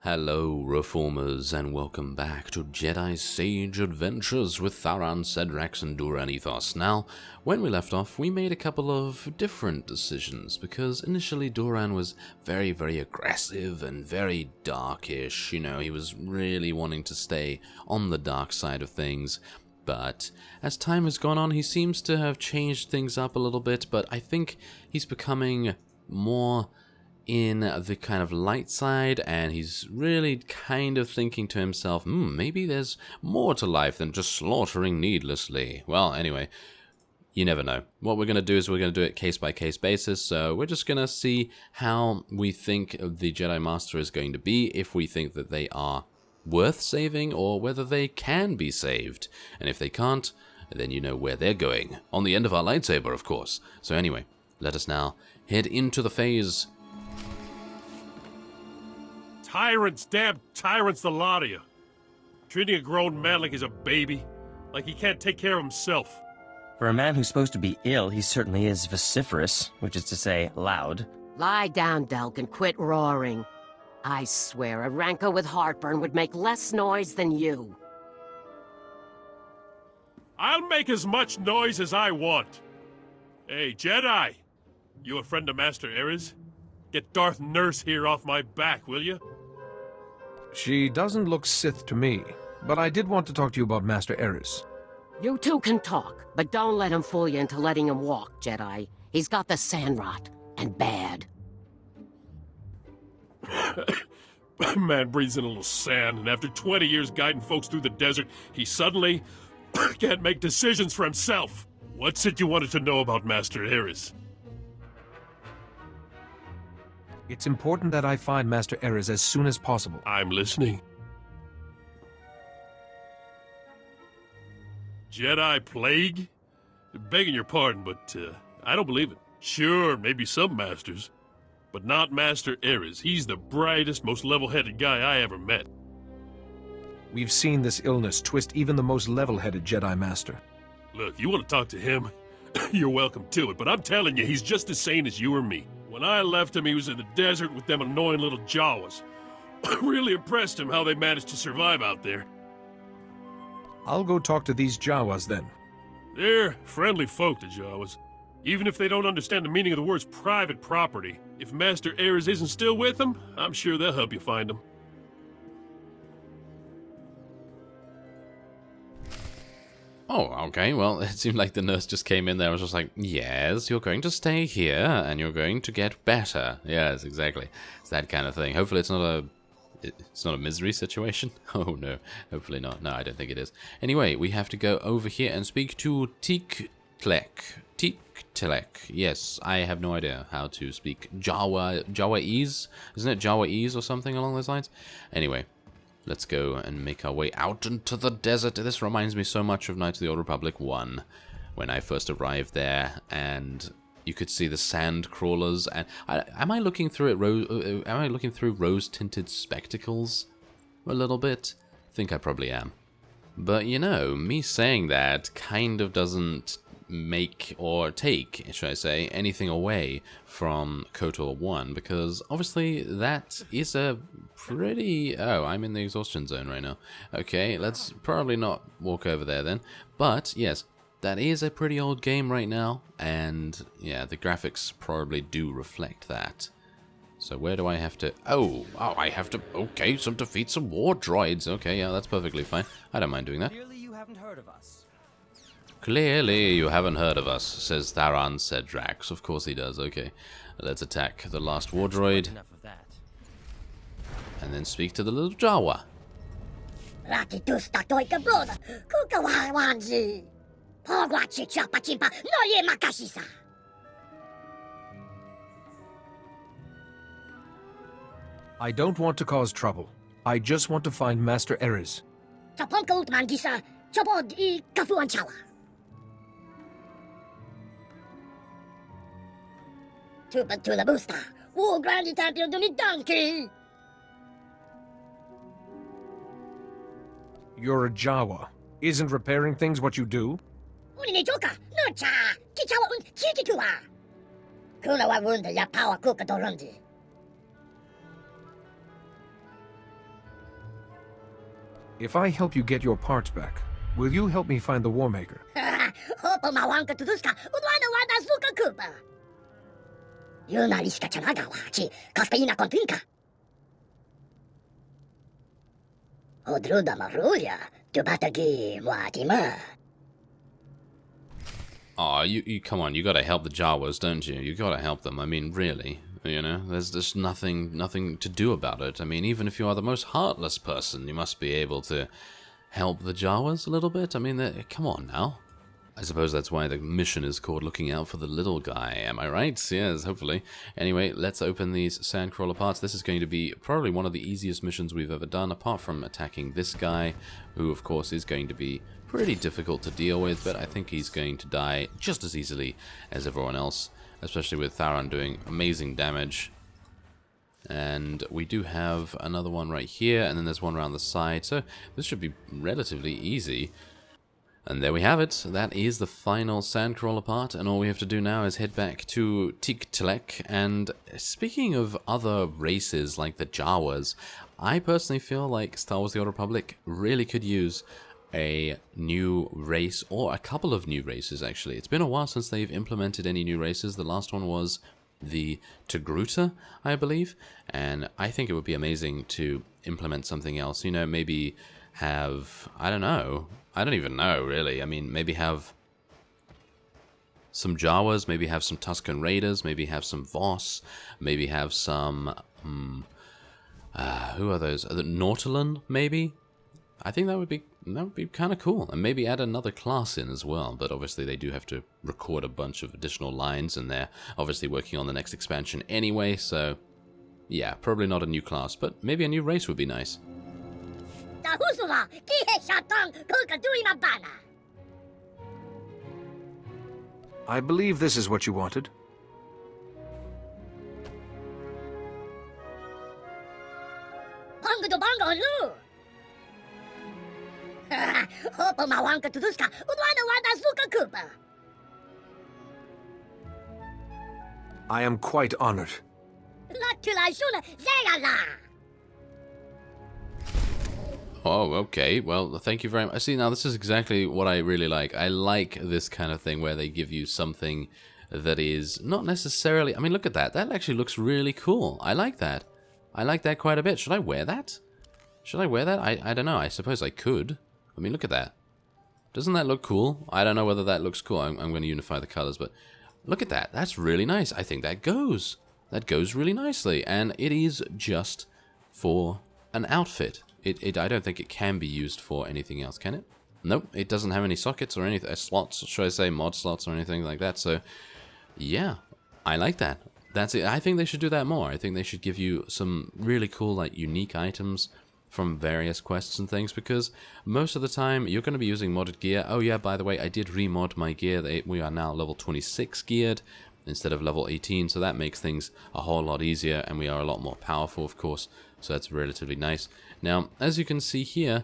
Hello, Reformers, and welcome back to Jedi Sage Adventures with Tharan, Cedrax, and Duran Ethos. Now, when we left off, we made a couple of different decisions, because initially Duran was very, very aggressive and very darkish. You know, he was really wanting to stay on the dark side of things. But as time has gone on, he seems to have changed things up a little bit, but I think he's becoming more in the kind of light side, and he's really kind of thinking to himself, maybe there's more to life than just slaughtering needlessly. Well, anyway, you never know. What we're going to do is we're going to do it case-by-case basis, so we're just going to see how we think the Jedi Master is going to be, if we think that they are worth saving, or whether they can be saved. And if they can't, then you know where they're going. On the end of our lightsaber, of course. So anyway, let us now head into the phase. Tyrants, damn tyrants, the lot of you. Treating a grown man like he's a baby, like he can't take care of himself. For a man who's supposed to be ill, he certainly is vociferous, which is to say, loud. Lie down, Delk, and quit roaring. I swear a rancor with heartburn would make less noise than you. I'll make as much noise as I want. Hey, Jedi! You a friend of Master Aris? Get Darth Nurse here off my back, will you? She doesn't look Sith to me, but I did want to talk to you about Master Aris. You two can talk, but don't let him fool you into letting him walk, Jedi. He's got the sand rot, and bad. Man breathes in a little sand, and after 20 years guiding folks through the desert, he suddenly can't make decisions for himself. What's it you wanted to know about Master Aris? It's important that I find Master Aris as soon as possible. I'm listening. Jedi plague? Begging your pardon, but I don't believe it. Sure, maybe some masters, but not Master Aris. He's the brightest, most level-headed guy I ever met. We've seen this illness twist even the most level-headed Jedi Master. Look, you want to talk to him? You're welcome to it, but I'm telling you, he's just as sane as you or me. When I left him, he was in the desert with them annoying little Jawas. Really impressed him how they managed to survive out there. I'll go talk to these Jawas then. They're friendly folk, the Jawas. Even if they don't understand the meaning of the words private property, if Master Aris isn't still with them, I'm sure they'll help you find him. Oh, okay, well, it seemed like the nurse just came in there and was just like, yes, you're going to stay here, and you're going to get better. Yes, exactly. It's that kind of thing. Hopefully it's not a misery situation. Oh, no. Hopefully not. No, I don't think it is. Anyway, we have to go over here and speak to Teek-Tlek. Teek-Tlek. Yes, I have no idea how to speak Jawa-ese? Isn't it Jawa-ese or something along those lines? Anyway. Let's go and make our way out into the desert. This reminds me so much of Knights of the Old Republic 1, when I first arrived there, and you could see the sand crawlers. And am I looking through rose-tinted spectacles a little bit? I think I probably am. But you know, me saying that kind of doesn't make or take, should I say, anything away from KOTOR 1, because obviously that is a pretty... Oh, I'm in the exhaustion zone right now. Okay, let's probably not walk over there then. But yes, that is a pretty old game right now, and yeah, the graphics probably do reflect that. So where do I have to... Oh, I have to... Okay, defeat some war droids. Okay, yeah, that's perfectly fine. I don't mind doing that. Clearly you haven't heard of us. Clearly you haven't heard of us, says Tharan Cedrax. Of course he does. Okay, let's attack the last war droid. Enough of that. And then speak to the little Jawa. I don't want to cause trouble. I just want to find Master Aris. You're a Jawa. Isn't repairing things what you do? Kuna wa wunda ya power kuka dorundi. If I help you get your parts back, will you help me find the War Maker? Hopo mawanka tuduska udwana wada suka kupa. Yuna liska chanaga wachi kaspeina kontrinka. Odruda maruya tubatagi watima. Aw, you come on, you gotta help the Jawas, don't you? You gotta help them, I mean, really. You know, there's just nothing to do about it. I mean, even if you are the most heartless person, you must be able to help the Jawas a little bit. I mean, come on now. I suppose that's why the mission is called Looking Out for the Little Guy, am I right? Yes, hopefully. Anyway, let's open these sandcrawler parts. This is going to be probably one of the easiest missions we've ever done, apart from attacking this guy, who of course is going to be pretty difficult to deal with, but I think he's going to die just as easily as everyone else, especially with Tharan doing amazing damage. And we do have another one right here, and then there's one around the side, so this should be relatively easy. And there we have it. That is the final sandcrawler part, and all we have to do now is head back to Tiktelek. And speaking of other races like the Jawas, I personally feel like Star Wars: The Old Republic really could use a new race, or a couple of new races actually. It's been a while since they've implemented any new races. The last one was the Togruta, I believe, and I think it would be amazing to implement something else. You know, maybe have, I don't even know really. I mean, maybe have some Jawas, maybe have some Tusken Raiders, maybe have some Voss, maybe have some who are those? The Nautilin, maybe? I think that would be kind of cool, and maybe add another class in as well, but obviously they do have to record a bunch of additional lines, and they're obviously working on the next expansion anyway, so yeah, probably not a new class, but maybe a new race would be nice. I believe this is what you wanted. I am quite honored. Oh, okay. Well, thank you very much. See, now this is exactly what I really like. I like this kind of thing where they give you something that is not necessarily... I mean, look at that. That actually looks really cool. I like that. I like that quite a bit. Should I wear that? Should I wear that? I don't know. I suppose I could. I mean, look at that. Doesn't that look cool? I don't know whether that looks cool. I'm going to unify the colors, but look at that. That's really nice. I think that goes. That goes really nicely. And it is just for an outfit. I don't think it can be used for anything else, can it? Nope, it doesn't have any sockets or anything, slots, should I say, mod slots or anything like that, so yeah, I like that. That's it. I think they should do that more. I think they should give you some really cool, like, unique items from various quests and things, because most of the time you're going to be using modded gear. Oh yeah, by the way, I did remod my gear. We are now level 26 geared instead of level 18, so that makes things a whole lot easier, and we are a lot more powerful, of course, so that's relatively nice. Now, as you can see here,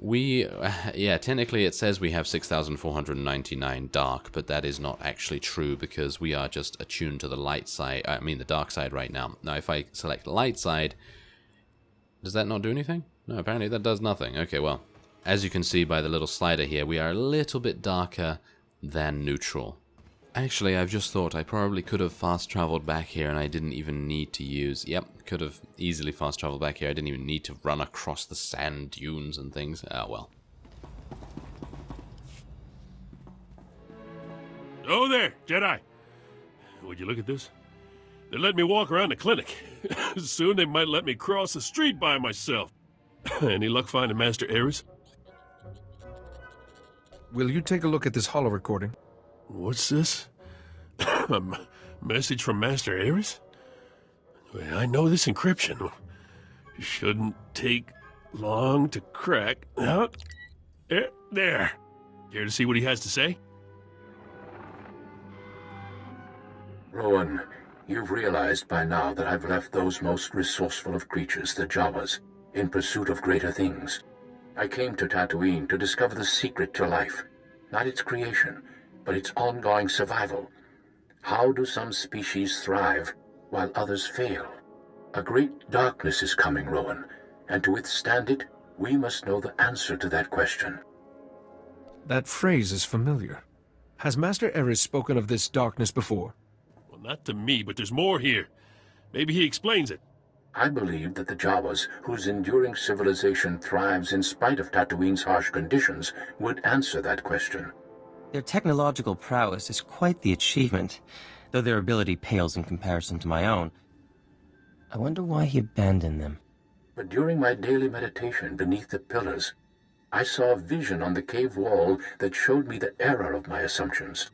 yeah, technically it says we have 6,499 dark, but that is not actually true because we are just attuned to the light side, I mean the dark side right now. Now, if I select light side, does that not do anything? No, apparently that does nothing. Okay, well, as you can see by the little slider here, we are a little bit darker than neutral. Actually, I've just thought I probably could have fast-traveled back here and I didn't even need to use... Yep, could have easily fast-traveled back here. I didn't even need to run across the sand dunes and things. Ah, well. Oh there, Jedi. Would you look at this? They let me walk around the clinic. Soon they might let me cross the street by myself. Any luck finding Master Aris? Will you take a look at this holo recording? What's this? A message from Master Aris? I know this encryption. Shouldn't take long to crack. There. Care to see what he has to say? Rowan, you've realized by now that I've left those most resourceful of creatures, the Jawas, in pursuit of greater things. I came to Tatooine to discover the secret to life, not its creation, but its ongoing survival. How do some species thrive while others fail? A great darkness is coming, Rowan, and to withstand it, we must know the answer to that question. That phrase is familiar. Has Master Aris spoken of this darkness before? Well, not to me, but there's more here. Maybe he explains it. I believe that the Jawas, whose enduring civilization thrives in spite of Tatooine's harsh conditions, would answer that question. Their technological prowess is quite the achievement, though their ability pales in comparison to my own. I wonder why he abandoned them. But during my daily meditation beneath the pillars, I saw a vision on the cave wall that showed me the error of my assumptions.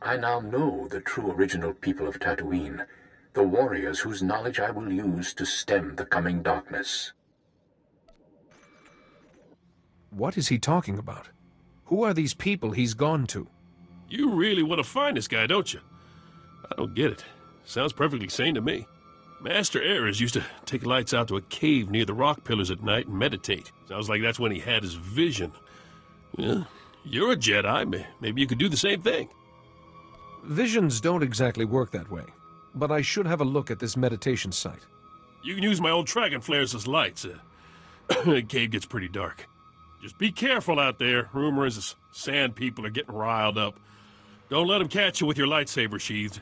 I now know the true original people of Tatooine, the warriors whose knowledge I will use to stem the coming darkness. What is he talking about? Who are these people he's gone to? You really want to find this guy, don't you? I don't get it. Sounds perfectly sane to me. Master Aris used to take lights out to a cave near the rock pillars at night and meditate. Sounds like that's when he had his vision. Well, you're a Jedi. Maybe you could do the same thing. Visions don't exactly work that way, but I should have a look at this meditation site. You can use my old dragon flares as lights. The cave gets pretty dark. Just be careful out there. Rumor is the sand people are getting riled up. Don't let them catch you with your lightsaber sheathed.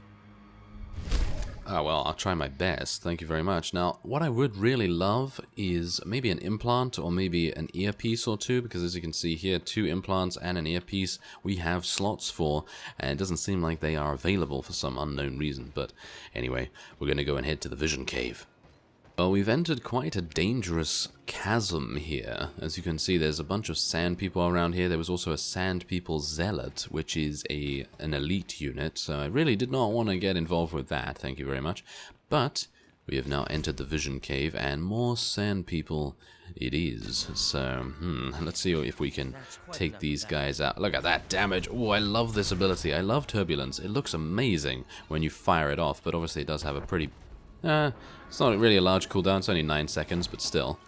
Oh, well, I'll try my best. Thank you very much. Now, what I would really love is maybe an implant or maybe an earpiece or two, because as you can see here, 2 implants and an earpiece we have slots for, and it doesn't seem like they are available for some unknown reason. But anyway, we're going to go and head to the Vision Cave. Well, we've entered quite a dangerous chasm here. As you can see, there's a bunch of sand people around here. There was also a sand people zealot, which is an elite unit, so I really did not want to get involved with that, thank you very much. But we have now entered the Vision Cave, and more sand people it is. So, let's see if we can take these guys out. Look at that damage. Oh, I love this ability. I love Turbulence. It looks amazing when you fire it off, but obviously it does have a pretty... it's not really a large cooldown, it's only 9 seconds, but still.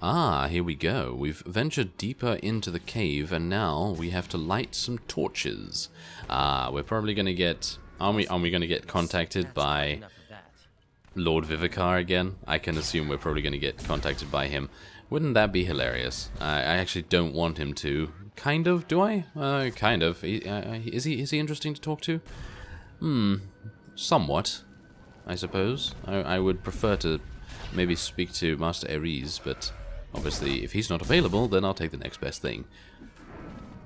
Ah, here we go. We've ventured deeper into the cave, and now we have to light some torches. We're probably going to get... Are we going to get contacted by Lord Vivicar again? I can assume we're probably going to get contacted by him. Wouldn't that be hilarious? I actually don't want him to. Kind of, do I? Kind of. Is he interesting to talk to? Somewhat, I suppose. I would prefer to maybe speak to Master Aris, but obviously if he's not available, then I'll take the next best thing.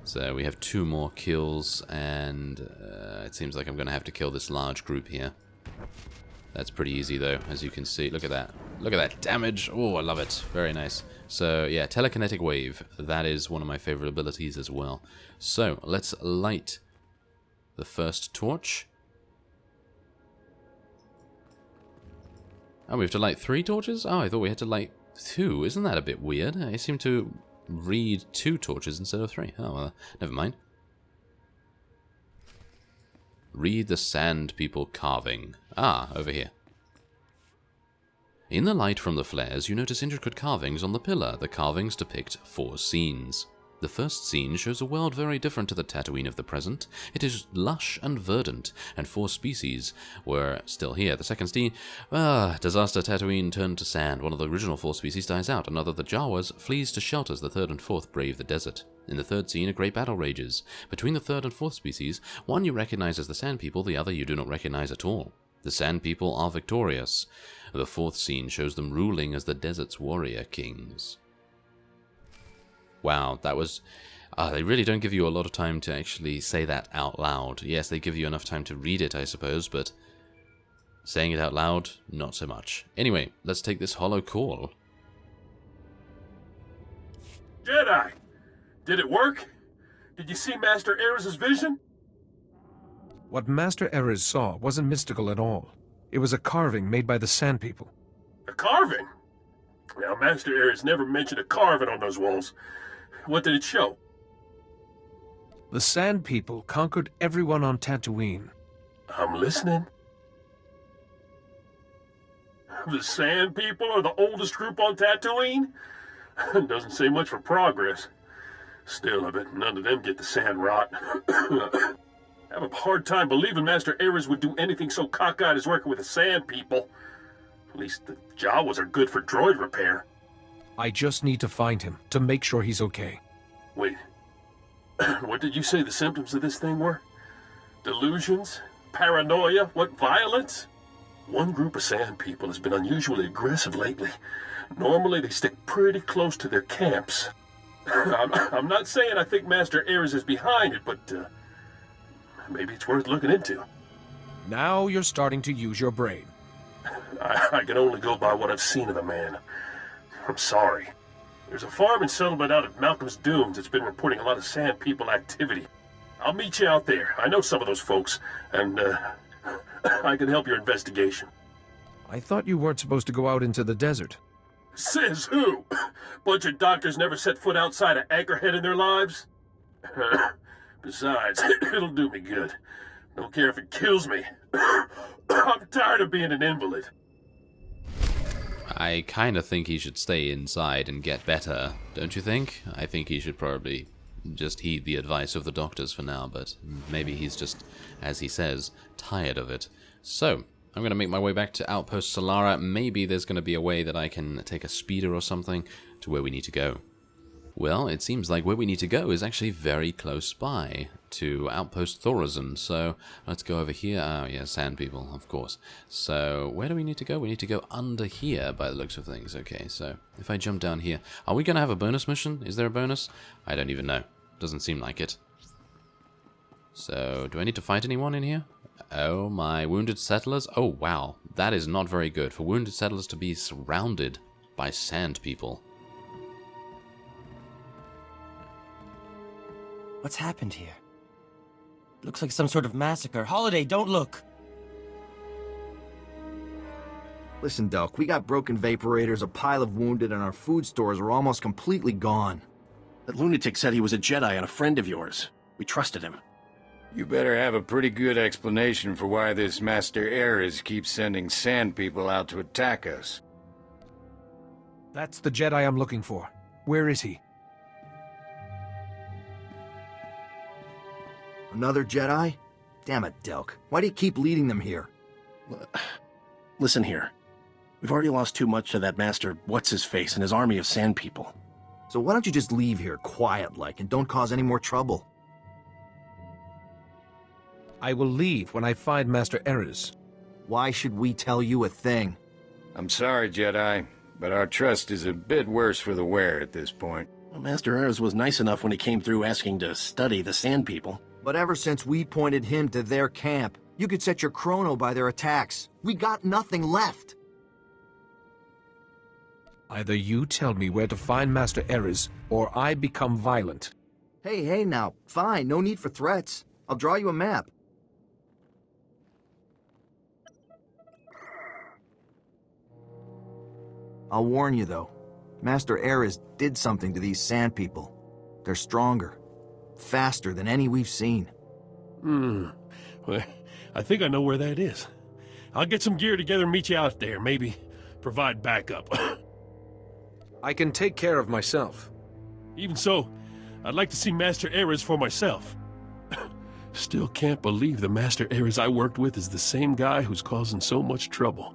So we have 2 more kills, and it seems like I'm going to have to kill this large group here. That's pretty easy though, as you can see. Look at that. Look at that damage. Oh, I love it. Very nice. So yeah, Telekinetic Wave. That is one of my favorite abilities as well. So let's light the first torch. Oh, we have to light 3 torches? Oh, I thought we had to light 2. Isn't that a bit weird? I seem to read 2 torches instead of 3. Oh, well, never mind. Read the sand people carving. Ah, over here. In the light from the flares, you notice intricate carvings on the pillar. The carvings depict 4 scenes. The first scene shows a world very different to the Tatooine of the present. It is lush and verdant, and 4 species were still here. The second scene, disaster Tatooine turned to sand. One of the original 4 species dies out. Another, the Jawas, flees to shelters. The third and fourth brave the desert. In the third scene, a great battle rages. Between the third and fourth species, one you recognize as the Sand People, the other you do not recognize at all. The Sand People are victorious. The fourth scene shows them ruling as the desert's warrior kings. Wow, that was... they really don't give you a lot of time to actually say that out loud. Yes, they give you enough time to read it, I suppose, but saying it out loud, not so much. Anyway, let's take this hollow call. Jedi! Did it work? Did you see Master Aris' vision? What Master Aris saw wasn't mystical at all. It was a carving made by the Sand People. A carving? Now, Master Aris never mentioned a carving on those walls. What did it show? The Sand People conquered everyone on Tatooine. I'm listening. The Sand People are the oldest group on Tatooine? Doesn't say much for progress. Still, I bet none of them get the sand rot. I have a hard time believing Master Aris would do anything so cockeyed as working with the Sand People. At least the Jawas are good for droid repair. I just need to find him, to make sure he's okay. Wait. What did you say the symptoms of this thing were? Delusions? Paranoia? What, violence? One group of Sand People has been unusually aggressive lately. Normally they stick pretty close to their camps. I'm not saying I think Master Aris is behind it, but maybe it's worth looking into. Now you're starting to use your brain. I can only go by what I've seen of the man. I'm sorry. There's a farming settlement out at Malcolm's Dunes that's been reporting a lot of Sand People activity. I'll meet you out there. I know some of those folks, and I can help your investigation. I thought you weren't supposed to go out into the desert. Says who? Bunch of doctors never set foot outside of Anchorhead in their lives? Besides, it'll do me good. Don't care if it kills me. I'm tired of being an invalid. I kind of think he should stay inside and get better, don't you think? I think he should probably just heed the advice of the doctors for now, but maybe he's just, as he says, tired of it. So, I'm going to make my way back to Outpost Solara. Maybe there's going to be a way that I can take a speeder or something to where we need to go. Well, it seems like where we need to go is actually very close by to Outpost Thorazin. So let's go over here. Oh, yeah, Sand People, of course. So where do we need to go? We need to go under here by the looks of things. Okay, so if I jump down here, are we going to have a bonus mission? Is there a bonus? I don't even know. Doesn't seem like it. So do I need to fight anyone in here? Oh, my wounded settlers. Oh, wow. That is not very good for wounded settlers to be surrounded by Sand People. What's happened here? Looks like some sort of massacre. Holiday, don't look! Listen, Delk, we got broken vaporators, a pile of wounded, and our food stores are almost completely gone. That lunatic said he was a Jedi and a friend of yours. We trusted him. You better have a pretty good explanation for why this Master Aris keeps sending Sand People out to attack us. That's the Jedi I'm looking for. Where is he? Another Jedi? Damn it, Delk. Why do you keep leading them here? Listen here. We've already lost too much to that Master What's-His-Face and his army of Sand People. So why don't you just leave here quiet-like and don't cause any more trouble? I will leave when I find Master Aris. Why should we tell you a thing? I'm sorry, Jedi, but our trust is a bit worse for the wear at this point. Well, Master Aris was nice enough when he came through asking to study the Sand People. But ever since we pointed him to their camp, you could set your chrono by their attacks. We got nothing left. Either you tell me where to find Master Aris, or I become violent. Hey now, fine, no need for threats. I'll draw you a map. I'll warn you though, Master Aris did something to these Sand People. They're stronger, faster than any we've seen. Well, I think I know where that is. I'll get some gear together and meet you out there, maybe provide backup. I can take care of myself. Even so, I'd like to see Master Aris for myself. Still can't believe the Master Aris I worked with is the same guy who's causing so much trouble.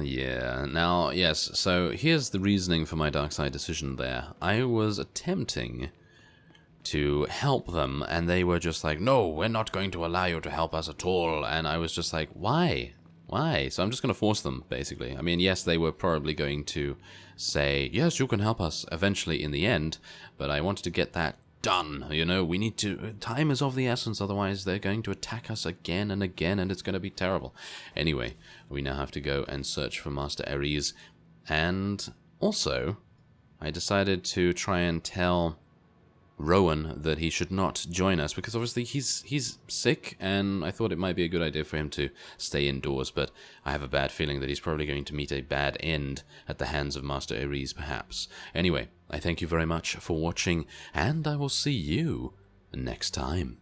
Yeah. Now, yes, so here's the reasoning for my dark side decision there. I was attempting to help them, and they were just like, no, we're not going to allow you to help us at all. And I was just like, why? Why? So I'm just going to force them, basically. I mean, yes, they were probably going to say, yes, you can help us eventually in the end, but I wanted to get that done. You know, we need to... Time is of the essence, otherwise they're going to attack us again and again, and it's going to be terrible. Anyway, we now have to go and search for Master Aris, and also, I decided to try and tell Rowan that he should not join us, because obviously he's sick, and I thought it might be a good idea for him to stay indoors, but I have a bad feeling that he's probably going to meet a bad end at the hands of Master Aris, perhaps. Anyway, I thank you very much for watching, and I will see you next time.